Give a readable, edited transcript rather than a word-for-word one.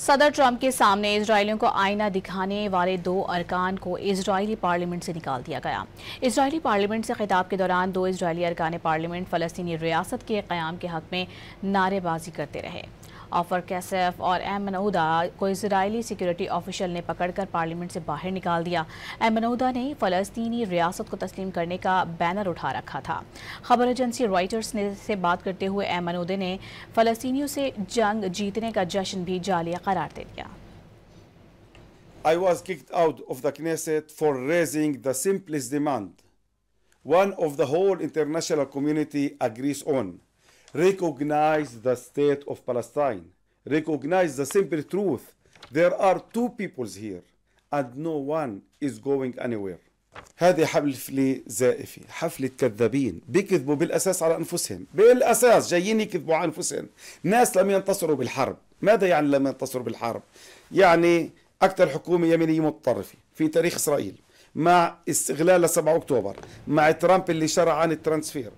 सदर ट्रंप के सामने इजरायलियों को आईना दिखाने वाले 2 अरकान को इजरायली पार्लियामेंट से निकाल दिया गया। इजरायली पार्लियामेंट से खिताब के दौरान 2 इजरायली अरकान पार्लियामेंट फ़लस्तीनी रियासत के क़याम के हक़ में नारेबाजी करते रहे। आफर कैसफ और अयमन ऊदा को इजरायली सिक्योरिटी ऑफिशियल ने पकड़कर पार्लियामेंट से बाहर निकाल दिया। अयमन ऊदा ने फ़लस्तीनी रियासत को तस्लीम करने का बैनर उठा रखा था। खबर एजेंसी रॉयटर्स से बात करते हुए अयमन ऊदा ने फ़लस्तीनियों से जंग जीतने का जश्न भी जालिया करार दे दिया। I was kicked out of the Knesset for raising the simplest demand, one of the whole international community agrees on. Recognize the state of Palestine. Recognize the simple truth. There are 2 peoples here and no one is going anywhere. هذه حفلة زائفة، حفلة كذابين بيكذبوا بالأساس على أنفسهم، بالأساس جايين يكذبوا على أنفسهم. ناس لم ينتصروا بالحرب. ماذا يعني لم ينتصروا بالحرب؟ يعني أكثر حكومة يمينية متطرفة في تاريخ إسرائيل، مع استغلال 7 أكتوبر، مع ترامب اللي شرع عن الترانسفير.